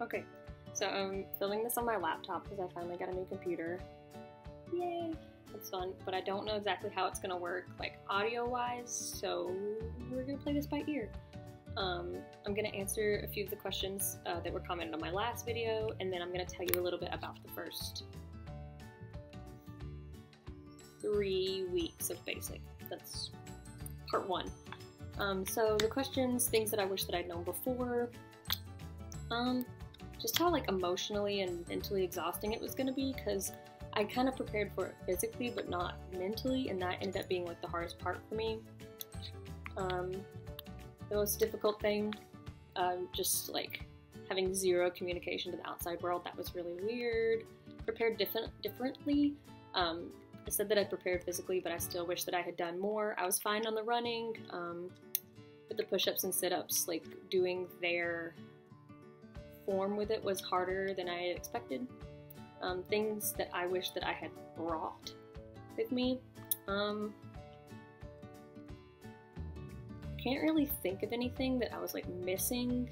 Okay, so I'm filming this on my laptop because I finally got a new computer. Yay! It's fun, but I don't know exactly how it's gonna work, like audio-wise, so we're gonna play this by ear. I'm gonna answer a few of the questions that were commented on my last video, and then I'm gonna tell you a little bit about the first 3 weeks of basic. That's part 1. So the questions, things that I wish that I'd known before, just how like emotionally and mentally exhausting it was going to be, because I kind of prepared for it physically but not mentally, and that ended up being like the hardest part for me. The most difficult thing, just like having zero communication to the outside world. That was really weird. Prepared differently. I said that I prepared physically, but I still wish that I had done more. I was fine on the running, but the push-ups and sit-ups, like doing their form with it was harder than I had expected. Things that I wish that I had brought with me. Can't really think of anything that I was like missing,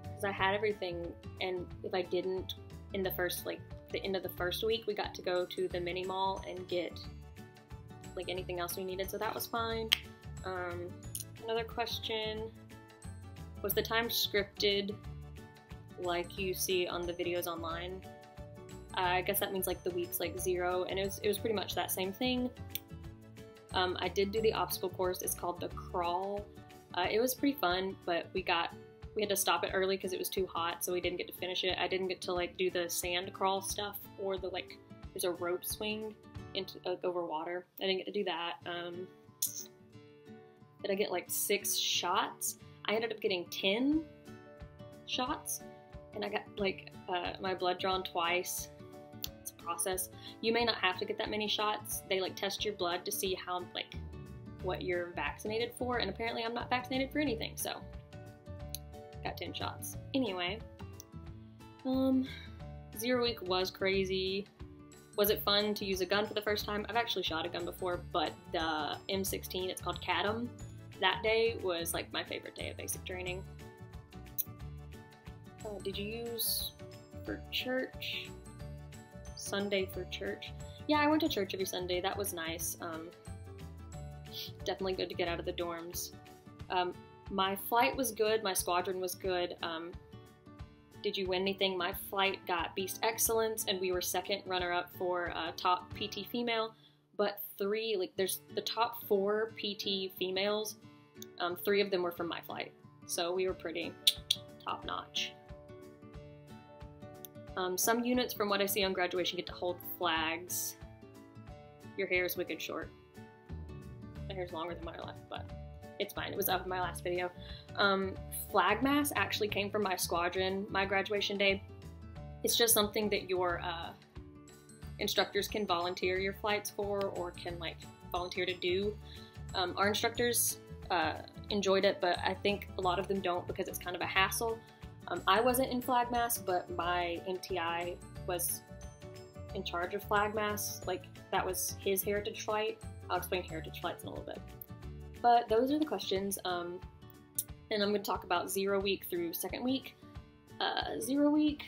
because I had everything, and if I didn't, in the first, like the end of the first week, we got to go to the mini mall and get like anything else we needed, so that was fine. Another question, was the time scripted like you see on the videos online? I guess that means like the weeks like 0, and it was pretty much that same thing. I did do the obstacle course. It's called the crawl. It was pretty fun, but we had to stop it early because it was too hot, so we didn't get to finish it. I didn't get to like do the sand crawl stuff, or the like there's a rope swing into over water. I didn't get to do that. Did I get like 6 shots? I ended up getting 10 shots, and I got like my blood drawn twice. It's a process. You may not have to get that many shots. They like test your blood to see how like what you're vaccinated for, and apparently I'm not vaccinated for anything, so got 10 shots. Anyway, 0 week was crazy. Was it fun to use a gun for the first time? I've actually shot a gun before, but the M16, it's called CADM. That day was like my favorite day of basic training. Did you use for church? Sunday for church? Yeah, I went to church every Sunday. That was nice. Definitely good to get out of the dorms. My flight was good. My squadron was good. Did you win anything? My flight got Beast Excellence, and we were second runner-up for top PT female. But there's the top 4 PT females. 3 of them were from my flight, so we were pretty top-notch. Some units, from what I see on graduation, get to hold flags. Your hair is wicked short. My hair's longer than my left, but it's fine. It was up in my last video. Flag mass actually came from my squadron, my graduation day. It's just something that your instructors can volunteer your flights for, or can like volunteer to do. Our instructors enjoyed it, but I think a lot of them don't because it's kind of a hassle. I wasn't in flag mass, but my MTI was in charge of flag mass. Like, that was his heritage flight. I'll explain heritage flights in a little bit. But those are the questions, and I'm going to talk about 0 week through 2nd week. 0 week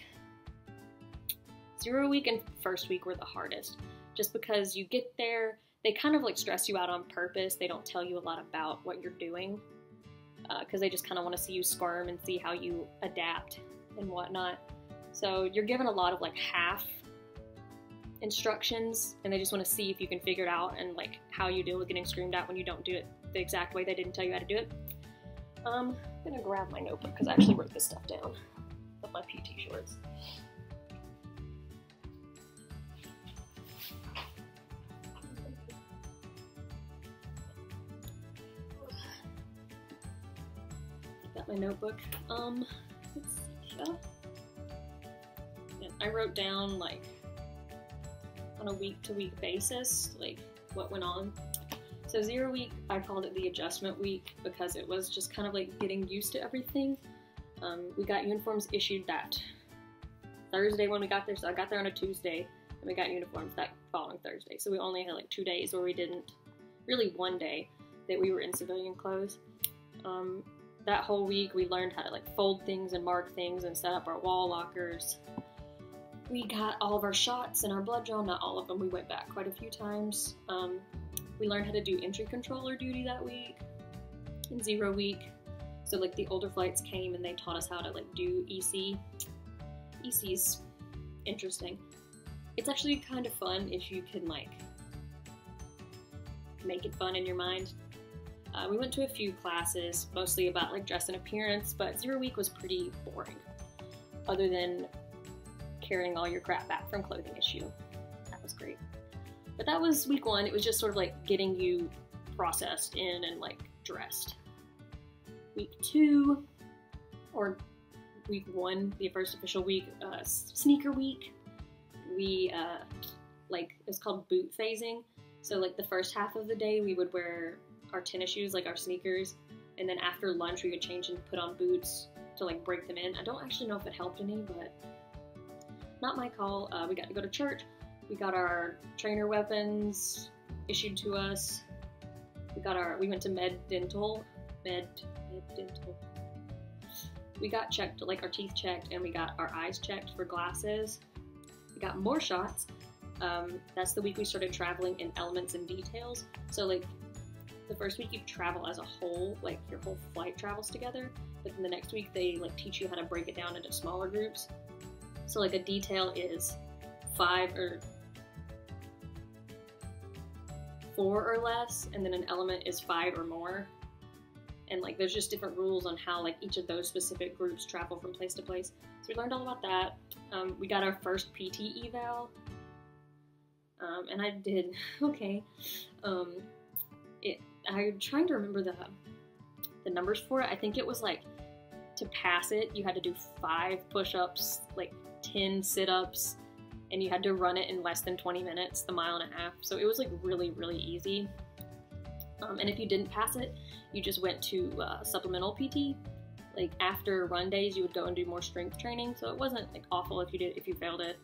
and first week were the hardest, just because you get there, they kind of like stress you out on purpose. They don't tell you a lot about what you're doing, because they just kind of want to see you squirm and see how you adapt and whatnot. So you're given a lot of like half instructions, and they just want to see if you can figure it out and like how you deal with getting screamed at when you don't do it the exact way they didn't tell you how to do it. I'm gonna grab my notebook because I actually wrote this stuff down with my PT shorts. Got my notebook. Let's see. Yeah, I wrote down like on a week-to-week basis, like what went on. So 0 week, I called it the adjustment week because it was just kind of like getting used to everything. We got uniforms issued that Thursday when we got there, so I got there on a Tuesday, and we got uniforms that following Thursday. So we only had like 2 days where we didn't, really 1 day that we were in civilian clothes. that whole week we learned how to like fold things and mark things and set up our wall lockers. We got all of our shots and our blood drawn, not all of them, we went back quite a few times. We learned how to do entry controller duty that week in 0 week. So like the older flights came and they taught us how to like do EC. EC's interesting. It's actually kind of fun if you can like make it fun in your mind. We went to a few classes, mostly about like dress and appearance, but 0 week was pretty boring, other than carrying all your crap back from clothing issue. That was great. But that was week 1. It was just sort of like getting you processed in and like dressed. Week 2, or week 1, the first official week, sneaker week, we it's called boot phasing. So like the first half of the day we would wear our tennis shoes, like our sneakers, and then after lunch we would change and put on boots to like break them in. I don't actually know if it helped any, but not my call. We got to go to church. We got our trainer weapons issued to us. We went to med dental. We got checked, like our teeth checked, and we got our eyes checked for glasses. We got more shots. That's the week we started traveling in elements and details. So like the first week you travel as a whole, like your whole flight travels together, but then the next week they like teach you how to break it down into smaller groups. So like a detail is 5 or 4 or less, and then an element is 5 or more. And like there's just different rules on how like each of those specific groups travel from place to place. So we learned all about that. We got our first PT eval, and I did okay. I'm trying to remember the numbers for it. I think it was like, to pass it you had to do 5 push-ups, like 10 sit-ups, and you had to run it in less than 20 minutes, the 1.5 miles. So it was like really, really easy. And if you didn't pass it, you just went to supplemental PT. Like after run days, you would go and do more strength training. So it wasn't like awful if you failed it.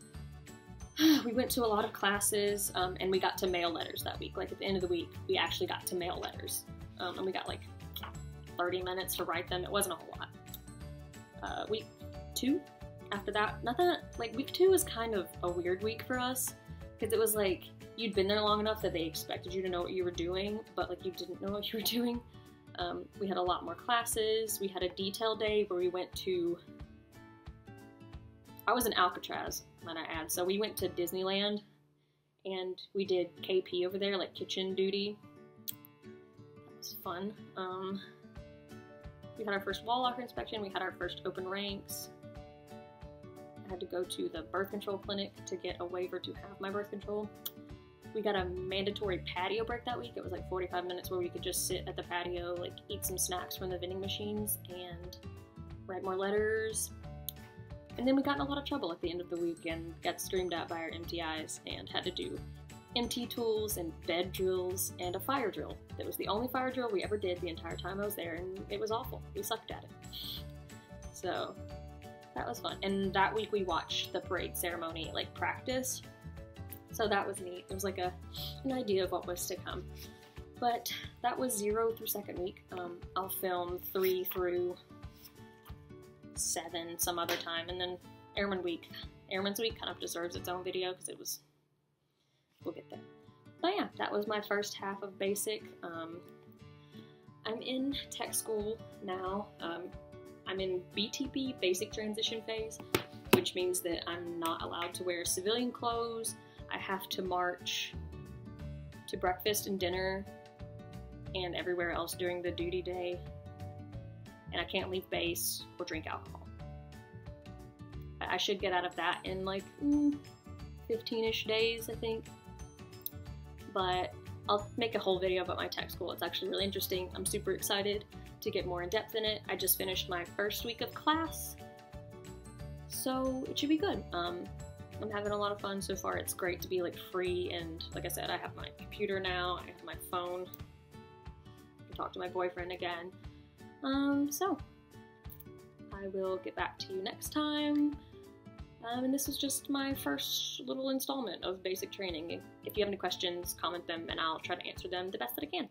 We went to a lot of classes, and we got to mail letters that week. Like at the end of the week, we actually got to mail letters, and we got like 30 minutes to write them. It wasn't a whole lot. Week 2, after that, nothing. Like week 2 was kind of a weird week for us, because it was like you'd been there long enough that they expected you to know what you were doing, but like you didn't know what you were doing. We had a lot more classes. We had a detail day where we went to, I was in Alcatraz, might I add, so we went to Disneyland, and we did KP over there, like kitchen duty. That was fun. We had our first wall locker inspection. We had our first open ranks. I had to go to the birth control clinic to get a waiver to have my birth control. We got a mandatory patio break that week. It was like 45 minutes where we could just sit at the patio, like eat some snacks from the vending machines and write more letters. And then we got in a lot of trouble at the end of the week and got screamed at by our MTIs and had to do MT tools and bed drills and a fire drill. That was the only fire drill we ever did the entire time I was there, and it was awful. We sucked at it. So that was fun. And that week we watched the parade ceremony, like practice. So that was neat. It was like an idea of what was to come. But that was 0 through 2nd week. I'll film 3 through 7 some other time, and then Airman's week kind of deserves its own video because it was, we'll get there. But yeah, that was my first half of basic. I'm in tech school now. I'm in BTP, basic transition phase, which means that I'm not allowed to wear civilian clothes. I have to march to breakfast and dinner and everywhere else during the duty day. And I can't leave base or drink alcohol. I should get out of that in like 15-ish days, I think. But I'll make a whole video about my tech school. It's actually really interesting. I'm super excited to get more in depth in it. I just finished my first week of class, so it should be good. I'm having a lot of fun so far. It's great to be like free, and like I said, I have my computer now, I have my phone, I can talk to my boyfriend again. So I will get back to you next time. And this is just my first little installment of basic training. If you have any questions, comment them and I'll try to answer them the best that I can.